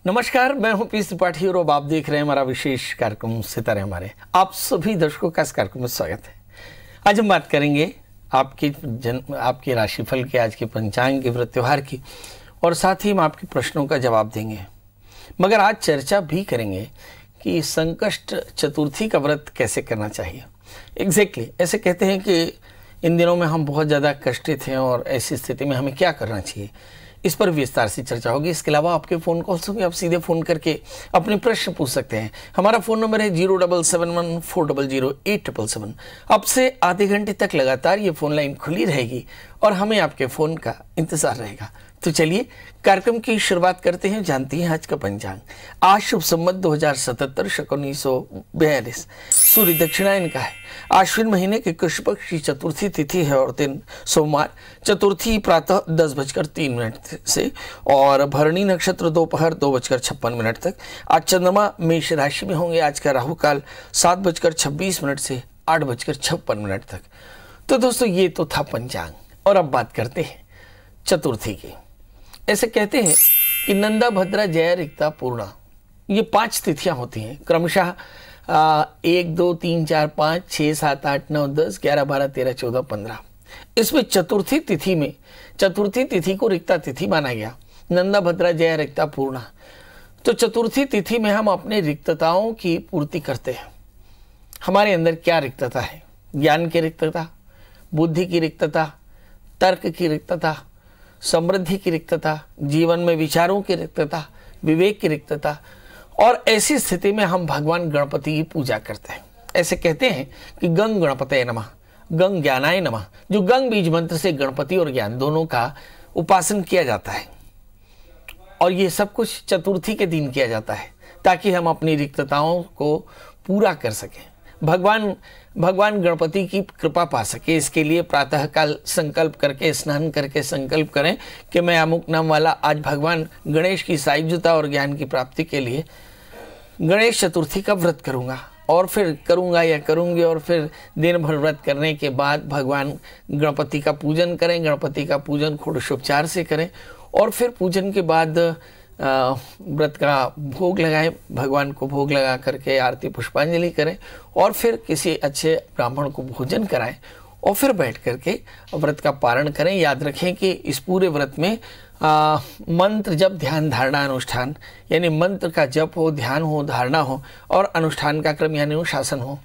नमस्कार, मैं हूं पी त्रिपाठी और अब आप देख रहे हैं हमारा विशेष कार्यक्रम सितारे हमारे। आप सभी दर्शकों का इस कार्यक्रम में स्वागत है। आज हम बात करेंगे आपके राशिफल के, आज के पंचांग के, व्रत त्योहार की, और साथ ही हम आपके प्रश्नों का जवाब देंगे। मगर आज चर्चा भी करेंगे कि संकष्ट चतुर्थी का व्रत कैसे करना चाहिए। एग्जैक्टली ऐसे कहते हैं कि इन दिनों में हम बहुत ज़्यादा कष्टित हैं और ऐसी स्थिति में हमें क्या करना चाहिए, इस पर विस्तार से चर्चा होगी। इसके अलावा आपके फ़ोन कॉल्स भी आप सीधे फ़ोन करके अपने प्रश्न पूछ सकते हैं। हमारा फ़ोन नंबर है 07714008777। अब से आधे घंटे तक लगातार ये फ़ोन लाइन खुली रहेगी और हमें आपके फ़ोन का इंतज़ार रहेगा। तो चलिए कार्यक्रम की शुरुआत करते हैं। जानती हैं आज का पंचांग। आज शुभ संवत 2077 शक 1942, सूर्य दक्षिणायन का है। आश्विन महीने के कृष्ण पक्ष की चतुर्थी तिथि है और दिन सोमवार। चतुर्थी प्रातः 10:03 से और भरणी नक्षत्र दोपहर 2:56 तक। आज चंद्रमा मेष राशि में होंगे। आज का राहु काल 7:26 से 8:56 तक। तो दोस्तों ये तो था पंचांग, और अब बात करते हैं चतुर्थी की। ऐसे कहते हैं कि नंदा भद्रा जया रिक्ता पूर्णा, ये 5 तिथियां होती हैं क्रमशः 1 2 3 4 5 6 7 8 9 10 11 12 13 14 15। इसमें चतुर्थी तिथि को रिक्ता तिथि माना गया। नंदा भद्रा जया रिक्ता पूर्णा, तो चतुर्थी तिथि में हम अपने रिक्तताओं की पूर्ति करते हैं। हमारे अंदर क्या रिक्तता है? ज्ञान की रिक्तता, बुद्धि की रिक्तता, तर्क की रिक्तता, समृद्धि की रिक्तता, जीवन में विचारों की रिक्तता, विवेक की रिक्तता। और ऐसी स्थिति में हम भगवान गणपति की पूजा करते हैं। ऐसे कहते हैं कि गंग गणपतये नमः, गंग ज्ञानाय नमः। जो गंग बीज मंत्र से गणपति और ज्ञान दोनों का उपासन किया जाता है, और ये सब कुछ चतुर्थी के दिन किया जाता है ताकि हम अपनी रिक्तताओं को पूरा कर सकें, भगवान गणपति की कृपा पा सके। इसके लिए प्रातःकाल संकल्प करके, स्नान करके संकल्प करें कि मैं अमुक नाम वाला आज भगवान गणेश की सायुज्यता और ज्ञान की प्राप्ति के लिए गणेश चतुर्थी का व्रत करूंगा, और फिर करूंगा या करूंगी। और फिर दिन भर व्रत करने के बाद भगवान गणपति का पूजन करें। गणपति का पूजन षोडशोपचार से करें, और फिर पूजन के बाद व्रत का भोग लगाएं, भगवान को भोग लगा करके आरती पुष्पांजलि करें, और फिर किसी अच्छे ब्राह्मण को भोजन कराएं, और फिर बैठ करके व्रत का पारण करें। याद रखें कि इस पूरे व्रत में मंत्र जप, ध्यान, धारणा, अनुष्ठान, यानी मंत्र का जप हो, ध्यान हो, धारणा हो, और अनुष्ठान का क्रम यानी अनुशासन हो।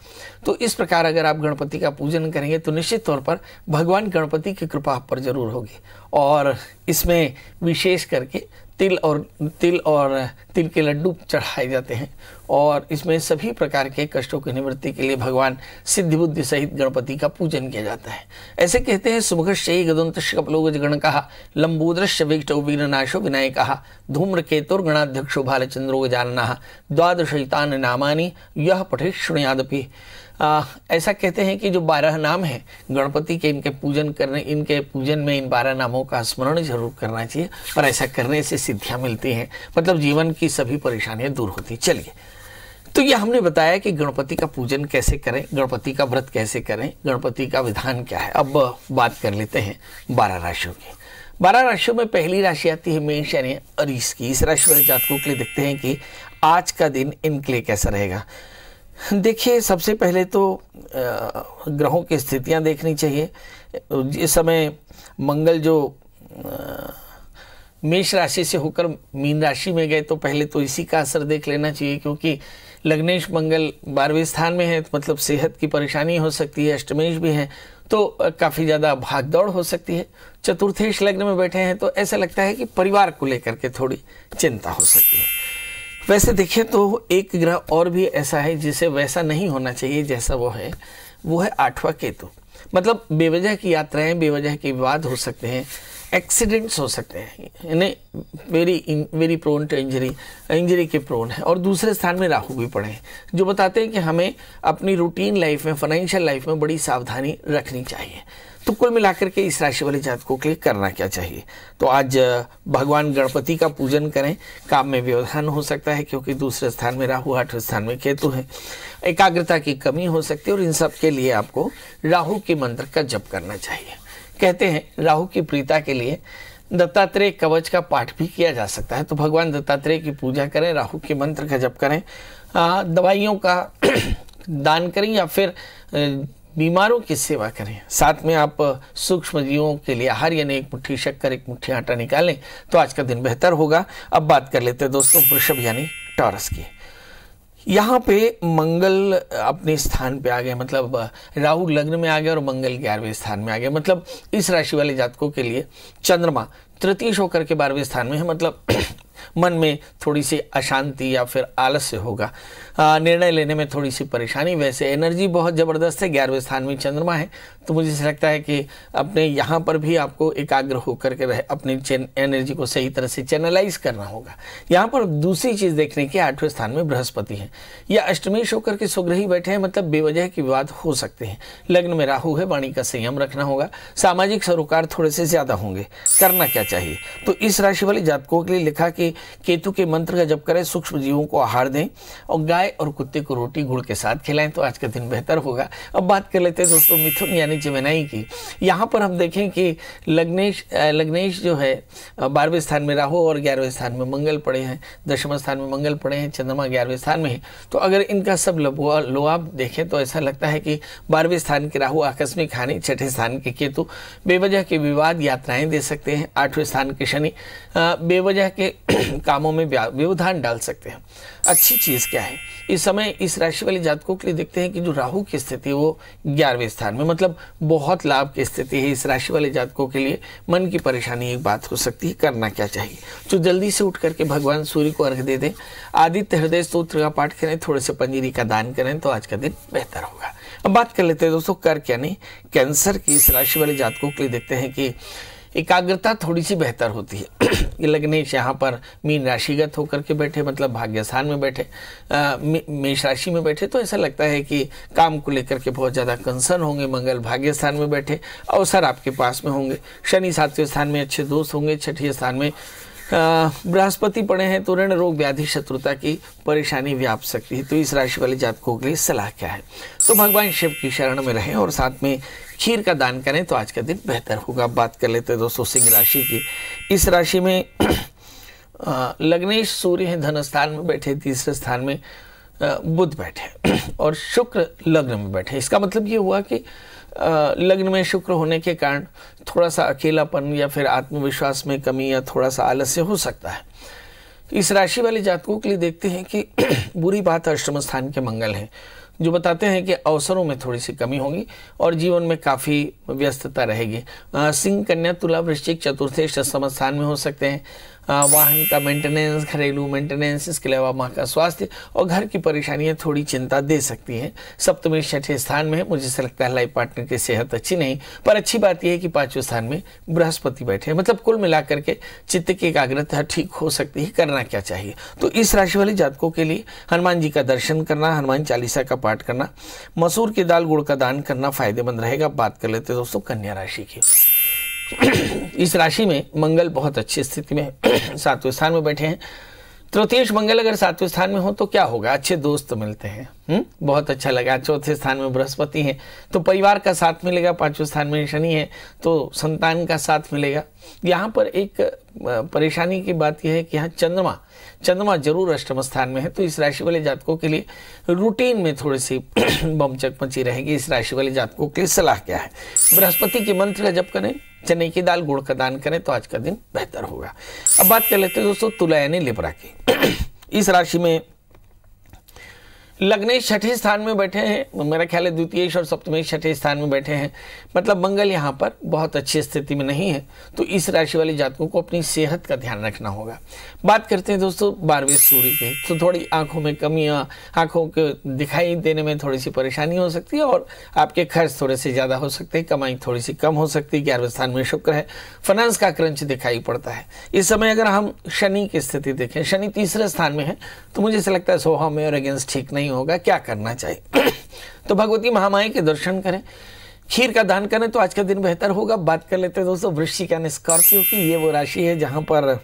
तो इस प्रकार अगर आप गणपति का पूजन करेंगे तो निश्चित तौर पर भगवान गणपति की कृपा आप पर जरूर होगी। और इसमें विशेष करके तिल के लड्डू चढ़ाए जाते हैं, और इसमें सभी प्रकार के कष्टों की निवृत्ति के लिए भगवान सिद्धि बुद्धि सहित गणपति का पूजन किया जाता है। ऐसे कहते हैं सुमुखश्चै गदन्तश्च कपलोगज गणकः लंबोदरश्च विकटौ विघ्ननाशो विनायकः धूम्रकेतुर्गणाध्यक्षो भालचंद्रो गजाननः द्वादशैतानि नामानि यः पठेत् शृणुयादपि। ऐसा कहते हैं कि जो 12 नाम हैं गणपति के, इनके पूजन में इन 12 नामों का स्मरण जरूर करना चाहिए, और ऐसा करने से सिद्धियां मिलती हैं, मतलब जीवन की सभी परेशानियां दूर होती। चलिए, तो ये हमने बताया कि गणपति का पूजन कैसे करें, गणपति का व्रत कैसे करें, गणपति का विधान क्या है। अब बात कर लेते हैं 12 राशियों की। 12 राशियों में पहली राशि आती है मेष यानी अरीस की। इस राशि वाले जातकों के लिए देखते हैं कि आज का दिन इनके लिए कैसा रहेगा। देखिए, सबसे पहले तो ग्रहों की स्थितियां देखनी चाहिए। इस समय मंगल जो मेष राशि से होकर मीन राशि में गए, तो पहले तो इसी का असर देख लेना चाहिए, क्योंकि लग्नेश मंगल 12वें स्थान में है, तो मतलब सेहत की परेशानी हो सकती है। अष्टमेश भी है तो काफ़ी ज़्यादा भागदौड़ हो सकती है। चतुर्थेश लग्न में बैठे हैं तो ऐसा लगता है कि परिवार को लेकर के थोड़ी चिंता हो सकती है। वैसे देखें तो एक ग्रह और भी ऐसा है जिसे वैसा नहीं होना चाहिए जैसा वो है 8वां केतु। मतलब बेवजह की यात्राएं, बेवजह के विवाद हो सकते हैं, एक्सीडेंट्स हो सकते हैं, यानी वेरी प्रोन टू इंजरी के प्रोन है। और दूसरे स्थान में राहु भी पड़े हैं, जो बताते हैं कि हमें अपनी रूटीन लाइफ में, फाइनेंशियल लाइफ में बड़ी सावधानी रखनी चाहिए। तो कुल मिलाकर के इस राशि वाले जातकों के लिए करना क्या चाहिए? तो आज भगवान गणपति का पूजन करें। काम में व्यवधान हो सकता है क्योंकि दूसरे स्थान में राहु, 8वें स्थान में केतु है। एकाग्रता की कमी हो सकती है, और इन सब के लिए आपको राहु के मंत्र का जप करना चाहिए। कहते हैं राहु की प्रीता के लिए दत्तात्रेय कवच का पाठ भी किया जा सकता है। तो भगवान दत्तात्रेय की पूजा करें, राहु के मंत्र का जप करें, दवाइयों का दान करें या फिर बीमारों की सेवा करें। साथ में आप सूक्ष्म जीवों के लिए आहार यानी एक मुट्ठी शक्कर, एक मुट्ठी आटा निकालें तो आज का दिन बेहतर होगा। अब बात कर लेते हैं दोस्तों वृषभ यानी टॉरस की। यहाँ पे मंगल अपने स्थान पे आ गए, मतलब राहु लग्न में आ गया और मंगल 11वें स्थान में आ गया। मतलब इस राशि वाले जातकों के लिए चंद्रमा तृतीय होकर के 12वें स्थान में है। मतलब मन में थोड़ी सी अशांति या फिर आलस्य होगा, निर्णय लेने में थोड़ी सी परेशानी। वैसे एनर्जी बहुत ज़बरदस्त है, 11वें स्थान में चंद्रमा है, तो मुझे ऐसा लगता है कि अपने यहाँ पर भी आपको एकाग्र होकर के रहे अपनी एनर्जी को सही तरह से चैनलाइज करना होगा। यहाँ पर दूसरी चीज़ देखने की 8वें स्थान में बृहस्पति है या अष्टमेश होकर के सुग्रही बैठे हैं, मतलब बेवजह के विवाद हो सकते हैं। लग्न में राहु है, वाणी का संयम रखना होगा, सामाजिक सरोकार थोड़े से ज़्यादा होंगे। करना क्या चाहिए, तो इस राशि वाले जातकों के लिए लिखा कि केतु के मंत्र का जप करें, सूक्ष्म जीवों को आहार दें और गाय और कुत्ते को रोटी गुड़ के साथ खिलाएं तो आज का दिन बेहतर होगा। अब बात कर लेते हैं दोस्तों मिथुन यानी जमेनाई की। यहाँ पर हम देखें कि लग्नेश जो है 12वें स्थान में राहु और 11वें स्थान में मंगल पड़े हैं, दशम स्थान में मंगल पड़े हैं, चंद्रमा 11वें स्थान में है। तो अगर इनका सब लोआब देखें तो ऐसा लगता है कि 12वें स्थान के राहु आकस्मिक हानि, 6ठे स्थान के केतु बेवजह के विवाद यात्राएं दे सकते हैं, 8वें स्थान के शनि बेवजह के कामों में व्यवधान डाल सकते हैं। अच्छी चीज क्या है इस समय इस राशि वाले जातकों के लिए देखते हैं कि जो राहु की स्थिति है वो 11वें स्थान में, मतलब बहुत लाभ की स्थिति है। इस राशि वाले जातकों के लिए मन की परेशानी एक बात हो सकती है। करना क्या चाहिए, तो जल्दी से उठ करके भगवान सूर्य को अर्घ्य दे दें, आदित्य हृदय स्तोत्र का पाठ करें, थोड़े से पंजीरी का दान करें तो आज का दिन बेहतर होगा। अब बात कर लेते हैं दोस्तों कर्क यानी कैंसर की। इस राशि वाले जातकों के लिए देखते हैं कि एकाग्रता थोड़ी सी बेहतर होती है। लग्नेश यहाँ पर मीन राशिगत होकर के बैठे, मतलब भाग्य स्थान में बैठे, मेष राशि में बैठे, तो ऐसा लगता है कि काम को लेकर के बहुत ज़्यादा कंसर्न होंगे। मंगल भाग्य स्थान में बैठे, अवसर आपके पास में होंगे। शनि 7वें स्थान में अच्छे दोस्त होंगे। 6ठे स्थान में बृहस्पति पड़े हैं तो ऋण रोग व्याधि शत्रुता की परेशानी व्याप सकती है। तो इस राशि वाले जातकों के लिए सलाह क्या है, तो भगवान शिव की शरण में रहें और साथ में खीर का दान करें तो आज का दिन बेहतर होगा। बात कर लेते हैं दोस्तों सिंह राशि की। इस राशि में लग्नेश सूर्य है, धन स्थान में बैठे, तीसरे स्थान में बुध बैठे और शुक्र लग्न में बैठे। इसका मतलब ये हुआ कि लग्न में शुक्र होने के कारण थोड़ा सा अकेलापन या फिर आत्मविश्वास में कमी या थोड़ा सा आलस्य हो सकता है। इस राशि वाले जातकों के लिए देखते हैं कि बुरी बात अष्टम स्थान के मंगल हैं, जो बताते हैं कि अवसरों में थोड़ी सी कमी होगी और जीवन में काफ़ी व्यस्तता रहेगी। सिंह, कन्या, तुला, वृश्चिक चतुर्थे सप्तम स्थान में हो सकते हैं। वाहन का मेंटेनेंस, घरेलू मेंटेनेंस, इसके अलावा माँ का स्वास्थ्य और घर की परेशानियां थोड़ी चिंता दे सकती हैं। सप्तमी 6ठे स्थान में है, मुझे ऐसा लगता है लाइफ पार्टनर की सेहत अच्छी नहीं, पर अच्छी बात यह है कि 5वें स्थान में बृहस्पति बैठे हैं। मतलब कुल मिलाकर के चित्त की एकाग्रता ठीक हो सकती है। करना क्या चाहिए, तो इस राशि वाले जातकों के लिए हनुमान जी का दर्शन करना, हनुमान चालीसा का पाठ करना, मसूर की दाल गुड़ का दान करना फायदेमंद रहेगा। बात कर लेते हैं दोस्तों कन्या राशि की। इस राशि में मंगल बहुत अच्छी स्थिति में 7वें स्थान में बैठे हैं। तृतीयेश मंगल अगर 7वें स्थान में हो तो क्या होगा, अच्छे दोस्त मिलते हैं, बहुत अच्छा लगा। 4थे स्थान में बृहस्पति हैं तो परिवार का साथ मिलेगा। 5वें स्थान में शनि है तो संतान का साथ मिलेगा। यहाँ पर एक परेशानी की बात यह है कि यहाँ चंद्रमा जरूर अष्टम स्थान में है, तो इस राशि वाले जातकों के लिए रूटीन में थोड़ी सी बमचक मची रहेगी। इस राशि वाले जातकों के लिए सलाह क्या है, बृहस्पति के मंत्र का जप करें, चने की दाल गुड़ का दान करें तो आज का दिन बेहतर होगा। अब बात कर लेते हैं दोस्तों तुला यानी लिब्रा की। इस राशि में लग्नेश 6ठे स्थान में बैठे हैं, मेरा ख्याल है द्वितीयेश और सप्तमेश 6ठे स्थान में बैठे हैं, मतलब मंगल यहाँ पर बहुत अच्छी स्थिति में नहीं है। तो इस राशि वाले जातकों को अपनी सेहत का ध्यान रखना होगा। बात करते हैं दोस्तों 12वें सूर्य के, तो थोड़ी आंखों में कमी, आंखों के दिखाई देने में थोड़ी सी परेशानी हो सकती है और आपके खर्च थोड़े से ज़्यादा हो सकते हैं, कमाई थोड़ी सी कम हो सकती है। 11वें स्थान में शुक्र है, फाइनेंस का क्रंच दिखाई पड़ता है। इस समय अगर हम शनि की स्थिति देखें, शनि तीसरे स्थान में है, तो मुझे ऐसा लगता है सोहा में और अगेंस्ट ठीक नहीं होगा। क्या करना चाहिए, तो भगवती महामाई के दर्शन करें, खीर का दान करें तो आज का दिन बेहतर होगा। बात कर लेते हैं दोस्तों वृश्चिक यानी स्कॉर्पियो की। ये वो राशि है जहां पर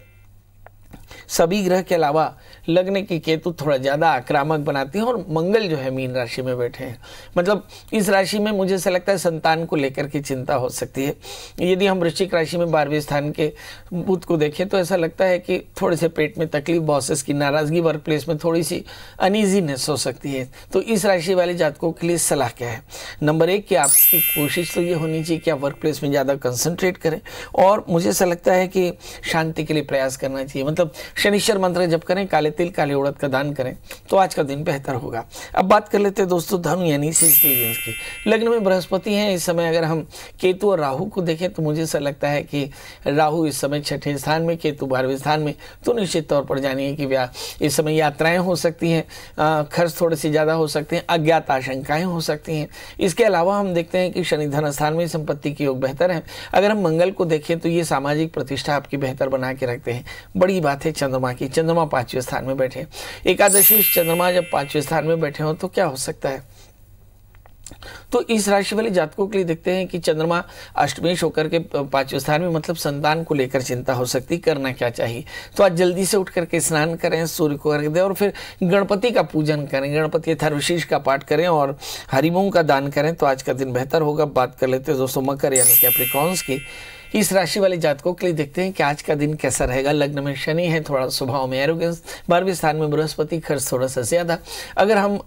सभी ग्रह के अलावा लग्न की केतु थोड़ा ज़्यादा आक्रामक बनाती है, और मंगल जो है मीन राशि में बैठे हैं। मतलब इस राशि में मुझे ऐसा लगता है संतान को लेकर के चिंता हो सकती है। यदि हम वृश्चिक राशि में 12वें स्थान के बुध को देखें तो ऐसा लगता है कि थोड़े से पेट में तकलीफ, बॉसेस की नाराजगी, वर्क प्लेस में थोड़ी सी अनईजीनेस हो सकती है। तो इस राशि वाले जातकों के लिए सलाह क्या है? नंबर 1 कि आपकी कोशिश तो ये होनी चाहिए कि आप वर्क प्लेस में ज़्यादा कंसंट्रेट करें, और मुझे ऐसा लगता है कि शांति के लिए प्रयास करना चाहिए। मतलब शनिश्चर मंत्र जप करें, काले तिल काले उड़द का दान करें, तो आज का दिन बेहतर होगा। अब बात कर लेते हैं दोस्तों धनु यानी सेजिटेरियंस की। लग्न में बृहस्पति हैं इस समय। अगर हम केतु और राहु को देखें तो मुझे ऐसा लगता है कि राहु इस समय 6ठे स्थान में, केतु 12वें स्थान में। तो निश्चित तौर पर जानिए कि इस समय यात्राएं हो सकती हैं, खर्च थोड़े से ज़्यादा हो सकते हैं, अज्ञात आशंकाएं हो सकती हैं। इसके अलावा हम देखते हैं कि शनि धन स्थान में संपत्ति के योग बेहतर है। अगर हम मंगल को देखें तो ये सामाजिक प्रतिष्ठा आपकी बेहतर बना के रखते हैं। बड़ी बात है चंद्रमा की, चंद्रमा 5वें स्थान में बैठे। एकादशी चंद्रमा जब 5वें स्थान में बैठे हो तो क्या हो सकता है? तो इस राशि वाले जातकों के लिए देखते हैं कि चंद्रमा अष्टमेश होकर के 5वें स्थान में, मतलब संतान को लेकर चिंता हो सकती। करना क्या चाहिए? तो आज जल्दी से उठ करके स्नान करें, सूर्य को अर्घ्य दें, और फिर गणपति का पूजन करें, गणपति अथर्वशीष का पाठ करें और हरि मूंग का दान करें, तो आज का दिन बेहतर होगा। बात कर लेते हैं दोस्तों मकर यानी कैप्रिकॉर्न्स की। इस राशि वाले जातकों के लिए देखते हैं कि आज का दिन कैसा रहेगा। लग्न में शनि है, थोड़ा स्वभाव में एरोगेंस, 12वें स्थान में बृहस्पति, खर्च थोड़ा सा ज्यादा। अगर हम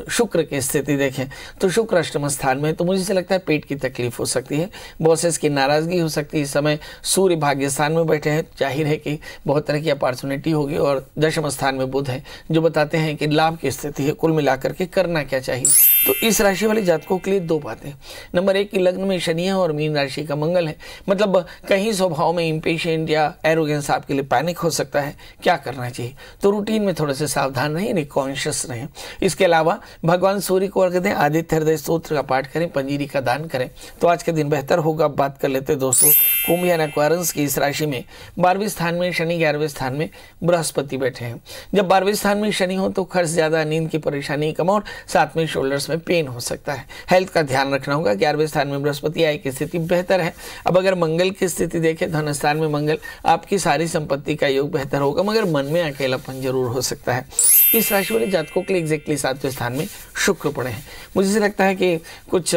शुक्र की स्थिति देखें तो शुक्र अष्टम स्थान में, तो मुझे से लगता है पेट की तकलीफ हो सकती है, बॉसेस की नाराजगी हो सकती है। इस समय सूर्य भाग्य स्थान में बैठे हैं, जाहिर है कि बहुत तरह की अपॉर्चुनिटी होगी, और दशम स्थान में बुध है जो बताते हैं कि लाभ की स्थिति है। कुल मिलाकर के करना क्या चाहिए? तो इस राशि वाले जातकों के लिए 2 बातें। नंबर 1 कि लग्न में शनि है और मीन राशि का मंगल है, मतलब कहीं स्वभाव में इम्पेशेंट या एरोगेंस आपके लिए पैनिक हो सकता है। क्या करना चाहिए? तो रूटीन में थोड़े से सावधान रहें, कॉन्शियस रहें। इसके अलावा भगवान सूर्य को अर्घ्य दें, आदित्य हृदय स्तोत्र का पाठ करें, पंजीरी का दान करें, तो आज के दिन बेहतर होगा। बात कर लेते हैं दोस्तों कुंभ यानी एक्वारियस की। इस राशि में 12वें स्थान में शनि, 11वें स्थान में बृहस्पति बैठे हैं। जब 12वें स्थान में शनि हो तो खर्च ज्यादा, नींद की परेशानी कम, और साथ में शोल्डर्स में पेन हो सकता है। हेल्थ का ध्यान रखना होगा। 11वें स्थान में बृहस्पति, आय की स्थिति बेहतर है। अब अगर मंगल की स्थिति देखें, धन स्थान में मंगल, आपकी सारी संपत्ति का योग बेहतर होगा, मगर मन में अकेलापन जरूर हो सकता है। इस राशि वाले जातकों के लिए एग्जैक्टली 7वें स्थान में शुक्र पड़े हैं। मुझे से लगता है कि कुछ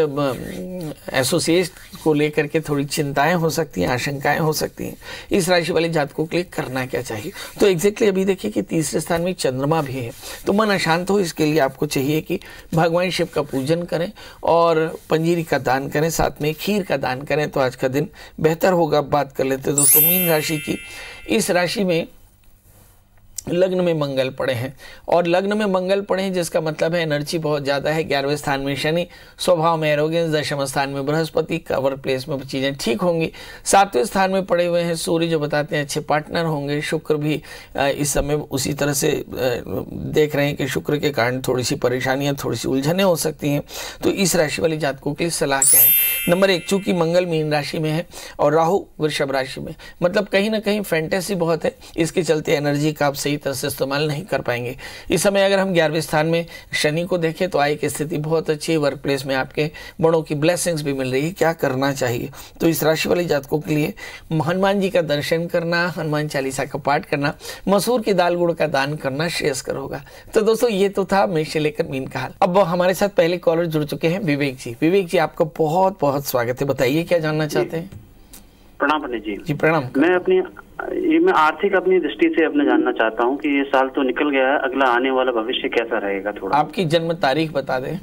एसोसिएट को लेकर के थोड़ी चिंताएं हो सकती हैं, आशंकाएं हो सकती हैं। इस राशि वाले जातकों के लिए करना क्या चाहिए? तो एग्जैक्टली अभी देखिए कि 3रे स्थान में चंद्रमा भी है, तो मन अशांत हो, इसके लिए आपको चाहिए कि भगवान शिव का पूजन करें और पंजीरी का दान करें, साथ में खीर का दान करें, तो आज का दिन बेहतर होगा। बात कर लेते हैं दोस्तों मीन राशि की। इस राशि में लग्न में मंगल पड़े हैं, और लग्न में मंगल पड़े हैं जिसका मतलब है एनर्जी बहुत ज़्यादा है। 11वें स्थान में शनि, स्वभाव में एरोगेंस, दशम स्थान में बृहस्पति, कवर प्लेस में चीज़ें ठीक होंगी। 7वें स्थान में पड़े हुए हैं सूर्य जो बताते हैं अच्छे पार्टनर होंगे। शुक्र भी इस समय उसी तरह से देख रहे हैं कि शुक्र के कारण थोड़ी सी परेशानियाँ, थोड़ी सी उलझनें हो सकती हैं। तो इस राशि वाले जातकों के लिए सलाह क्या है? नंबर 1, चूंकि मंगल मीन राशि में है और राहु वृषभ राशि में, मतलब कहीं ना कहीं फैंटेसी बहुत है, इसके चलते एनर्जी का आप सही तरह से इस्तेमाल नहीं कर पाएंगे। इस समय अगर हम 11वें स्थान में शनि को देखें तो आय की स्थिति बहुत अच्छी है, वर्क प्लेस में आपके बड़ों की ब्लेसिंग्स भी मिल रही है। क्या करना चाहिए? तो इस राशि वाले जातकों के लिए हनुमान जी का दर्शन करना, हनुमान चालीसा का पाठ करना, मसूर की दाल गुड़ का दान करना श्रेयस्कर होगा। तो दोस्तों ये तो था मेष से लेकर मीन का हाल। अब हमारे साथ पहले कॉलर जुड़ चुके हैं विवेक जी। विवेक जी आपका बहुत बहुत स्वागत है, बताइए क्या जानना चाहते हैं? प्रणाम पंडित जी। जी प्रणाम। मैं आर्थिक अपनी दृष्टि से अपने जानना चाहता हूँ कि ये साल तो निकल गया है, अगला आने वाला भविष्य कैसा रहेगा? थोड़ा आपकी जन्म तारीख बता दें।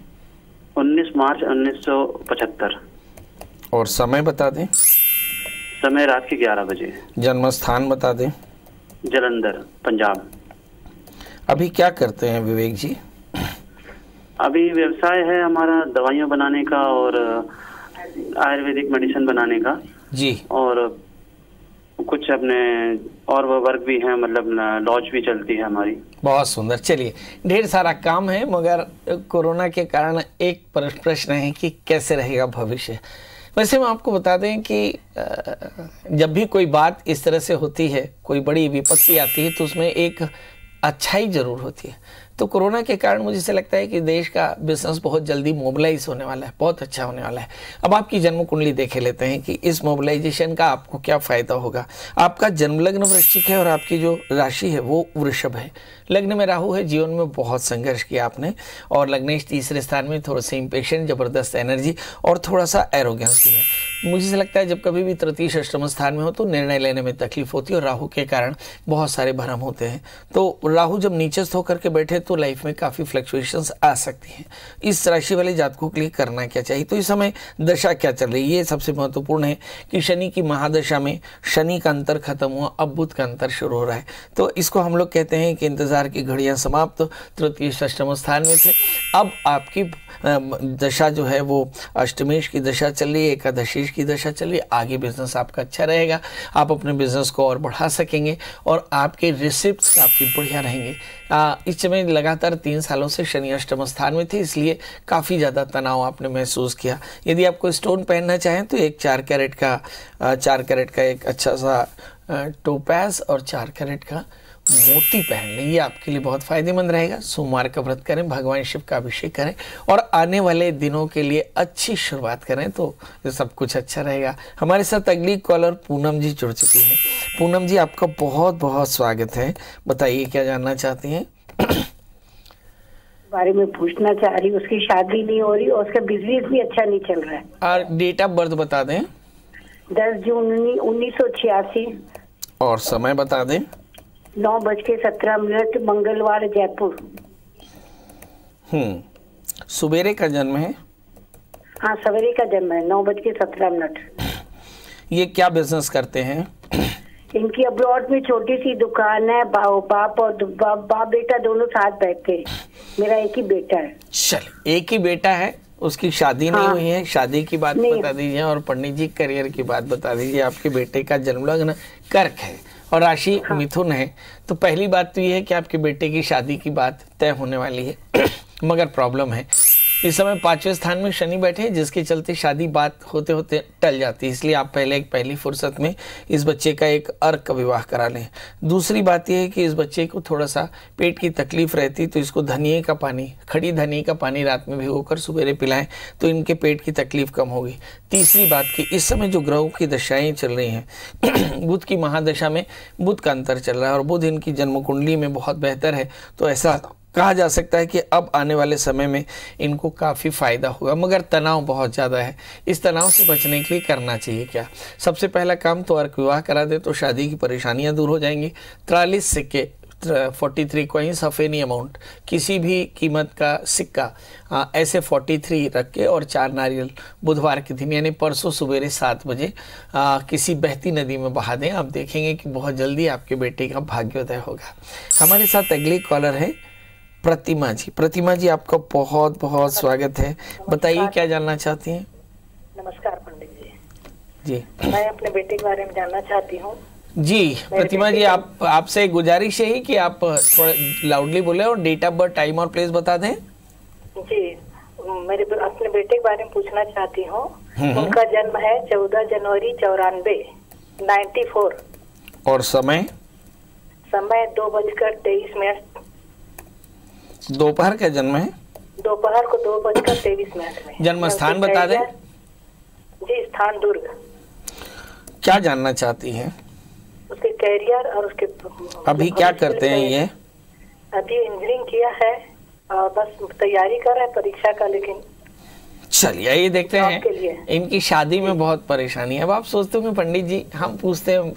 19 मार्च 1975। और समय बता दें। समय रात के 11 बजे। जन्म स्थान बता दें। जलंधर, पंजाब। अभी क्या करते हैं विवेक जी? अभी व्यवसाय है हमारा दवाइयाँ बनाने का और आयुर्वेदिक मेडिसिन बनाने का जी, और कुछ अपने और वो वर्क भी है, मतलब लॉज भी चलती है हमारी। बहुत सुंदर। चलिए, ढेर सारा काम है, मगर कोरोना के कारण एक प्रश्न है कि कैसे रहेगा भविष्य। वैसे मैं आपको बता दें कि जब भी कोई बात इस तरह से होती है, कोई बड़ी विपत्ति आती है, तो उसमें एक अच्छाई जरूर होती है। तो कोरोना के कारण मुझे ऐसा लगता है कि देश का बिजनेस बहुत जल्दी मोबिलाइज होने वाला है, बहुत अच्छा होने वाला है। अब आपकी जन्म कुंडली देखे लेते हैं कि इस मोबिलाइजेशन का आपको क्या फायदा होगा। आपका जन्म लग्न वृश्चिक है और आपकी जो राशि है वो वृषभ है। लग्न में राहु है। जीवन में बहुत संघर्ष किया आपने, और लग्नेश तीसरे स्थान में थोड़ा सा इम्पेशेंट, जबरदस्त एनर्जी और थोड़ा सा एरोगेंस भी है। मुझे ऐसा लगता है जब कभी भी तृतीय षष्ठम स्थान में हो तो निर्णय लेने में तकलीफ होती है और राहु के कारण बहुत सारे भ्रम होते हैं। तो राहु जब नीचस्थ होकर के बैठे तो लाइफ में काफ़ी फ्लक्चुएशंस आ सकती हैं। इस राशि वाले जातकों के लिए करना क्या चाहिए, तो इस समय दशा क्या चल रही है ये सबसे महत्वपूर्ण है कि शनि की महादशा में शनि का अंतर खत्म हुआ, अब बुध का अंतर शुरू हो रहा है। तो इसको हम लोग कहते हैं कि इंतजार की घड़ियां समाप्त। तृतीय षष्ठम स्थान में थे, अब आपकी दशा जो है वो अष्टमेश की दशा चल रही है, एकादशीश की दशा चल रही है। आगे बिजनेस आपका अच्छा रहेगा, आप अपने बिजनेस को और बढ़ा सकेंगे और आपके रिसिप्ट्स काफ़ी बढ़िया रहेंगे। इस समय लगातार 3 सालों से शनि अष्टम स्थान में थे, इसलिए काफ़ी ज़्यादा तनाव आपने महसूस किया। यदि आपको स्टोन पहनना चाहें तो एक 4 कैरेट का एक अच्छा सा टोपैज और 4 कैरेट का मोती पहन लें, ये आपके लिए बहुत फायदेमंद रहेगा। सोमवार का व्रत करें, भगवान शिव का अभिषेक करें और आने वाले दिनों के लिए अच्छी शुरुआत करें तो ये सब कुछ अच्छा रहेगा। हमारे साथ अगली कॉलर पूनम जी जुड़ चुकी हैं। पूनम जी, आपका बहुत बहुत स्वागत है। बताइए क्या जानना चाहती हैं? बारे में पूछना चाह रही हूँ। उसकी शादी नहीं हो रही और उसका बिजनेस भी अच्छा नहीं चल रहा है। और डेट ऑफ बर्थ बता दें। 10 जून 1986 और समय बता दें। 9:17 मंगलवार, जयपुर। सवेरे का जन्म है? हाँ, सवेरे का जन्म है, 9:17। ये क्या बिजनेस करते हैं? इनकी अब्रॉड में छोटी सी दुकान है। बाप बेटा दोनों साथ बैठते हैं। मेरा एक ही बेटा है। चल, एक ही बेटा है, उसकी शादी नहीं हुई है। शादी की बात बता दीजिए और पंडित जी करियर की बात बता दीजिए। आपके बेटे का जन्म लग्न कर्क है और राशि मिथुन है। तो पहली बात तो ये है कि आपके बेटे की शादी की बात तय होने वाली है मगर प्रॉब्लम है इस समय 5वें स्थान में शनि बैठे हैं, जिसके चलते शादी बात होते होते टल जाती है। इसलिए आप पहली फुर्सत में इस बच्चे का एक अर्क विवाह करा लें। दूसरी बात यह है कि इस बच्चे को थोड़ा सा पेट की तकलीफ रहती, तो इसको धनिये का पानी, खड़ी धनिये का पानी रात में भिगोकर सवेरे पिलाएं तो इनके पेट की तकलीफ कम होगी। तीसरी बात कि इस समय जो ग्रहों की दशाएं चल रही हैं बुध की महादशा में बुध का अंतर चल रहा है और बुध इनकी जन्म कुंडली में बहुत बेहतर है, तो ऐसा कहा जा सकता है कि अब आने वाले समय में इनको काफ़ी फायदा होगा। मगर तनाव बहुत ज़्यादा है, इस तनाव से बचने के लिए करना चाहिए क्या? सबसे पहला काम तो अर्क विवाह करा दे तो शादी की परेशानियां दूर हो जाएंगी। 43 सिक्के 43 कॉइन्स ऑफ एनी अमाउंट, किसी भी कीमत का सिक्का ऐसे 43 रख के और 4 नारियल बुधवार के दिन यानी परसों सवेरे 7 बजे किसी बहती नदी में बहा दें। आप देखेंगे कि बहुत जल्दी आपके बेटे का भाग्योदय होगा। हमारे साथ अगली कॉलर है प्रतिमा जी। प्रतिमा जी, आपका बहुत बहुत स्वागत है। बताइए क्या जानना चाहती हैं? नमस्कार पंडित जी। जी, मैं अपने बेटे के बारे में जानना चाहती हूँ। जी प्रतिमा जी, आपसे गुजारिश है कि आप थोड़ा लाउडली बोले और डेट ऑफ बर्थ, टाइम और प्लेस बता दें। जी, मेरे अपने बेटे के बारे में पूछना चाहती हूँ। उनका जन्म है 14 जनवरी 94। और समय? समय 2:23। दोपहर का जन्म है? दोपहर को 2:23 में। जन्म स्थान बता दें। जी, स्थान दुर्ग। क्या जानना चाहती हैं? उसके कैरियर और उसके अभी क्या करते हैं ये? अभी इंजीनियरिंग किया है और बस तैयारी कर रहा है परीक्षा का। लेकिन चलिए ये देखते हैं। इनकी शादी में बहुत परेशानी है। अब आप सोचते होंगे पंडित जी हम पूछते हैं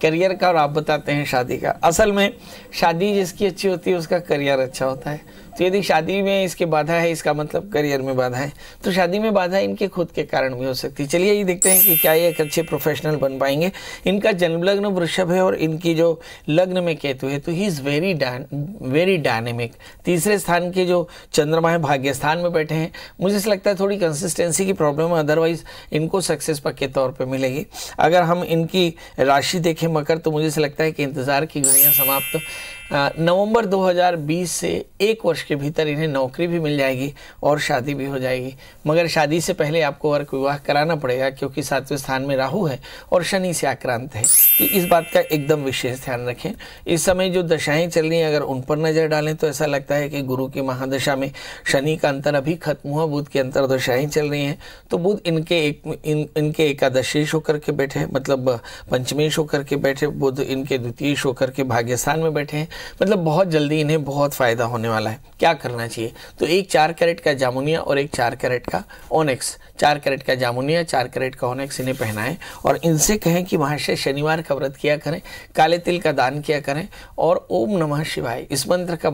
करियर का और आप बताते हैं शादी का। असल में शादी जिसकी अच्छी होती है उसका करियर अच्छा होता है। तो यदि शादी में इसके बाधा है, इसका मतलब करियर में बाधा है। तो शादी में बाधा इनके खुद के कारण भी हो सकती है। चलिए ये देखते हैं कि क्या ये एक अच्छे प्रोफेशनल बन पाएंगे। इनका जन्म लग्न वृषभ है और इनकी जो लग्न में केतु है तो ही इज़ वेरी डायनेमिक। तीसरे स्थान के जो चंद्रमा है भाग्य स्थान में बैठे हैं। मुझे ऐसा लगता है थोड़ी कंसिस्टेंसी की प्रॉब्लम है, अदरवाइज इनको सक्सेस पक्के तौर पर मिलेगी। अगर हम इनकी राशि देखें मकर, तो मुझे से लगता है कि इंतज़ार की घड़ियां समाप्त। नवंबर 2020 से 1 वर्ष के भीतर इन्हें नौकरी भी मिल जाएगी और शादी भी हो जाएगी। मगर शादी से पहले आपको वर्क विवाह कराना पड़ेगा, क्योंकि 7वें स्थान में राहु है और शनि से आक्रांत है। तो इस बात का एकदम विशेष ध्यान रखें। इस समय जो दशाएं चल रही हैं, अगर उन पर नज़र डालें तो ऐसा लगता है कि गुरु की महादशा में शनि का अंतर अभी खत्म हुआ, बुध की अंतर दशाएं चल रही हैं। तो बुध इनके एकादशेश होकर के बैठे, मतलब पंचमेश होकर के बैठे, बुध इनके द्वितीयेश होकर के भाग्यस्थान में बैठे हैं। मतलब बहुत जल्दी इन्हें बहुत फायदा होने वाला है। क्या करना चाहिए? तो एक 4 कैरेट का जामुनिया और एक 4 कैरेट का ओनेक्स, 4 कैरेट का जामुनिया, 4 कैरेट का ओनेक्स इन्हें पहनाएं और इनसे कहें कि महाशय शनिवार का व्रत किया करें, काले तिल का दान किया करें और ओम नमः शिवाय इस मंत्र का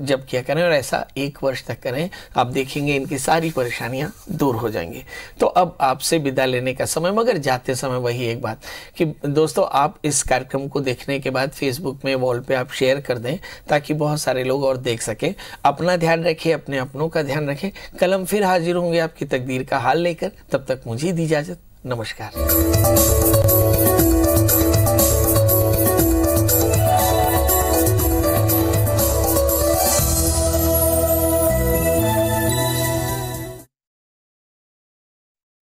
जप किया करें और ऐसा 1 वर्ष तक करें। आप देखेंगे इनकी सारी परेशानियां दूर हो जाएंगी। तो अब आपसे विदा लेने का समय, मगर जाते समय वही एक बात कि दोस्तों, आप इस कार्यक्रम को देखने के बाद फेसबुक में वॉल पे आप शेयर कर दें ताकि बहुत सारे लोग और देख सकें। अपना ध्यान रखें, अपने अपनों का ध्यान रखें। कल हम फिर हाजिर होंगे आपकी तकदीर का हाल लेकर। तब तक मुझे दी इजाजत। नमस्कार।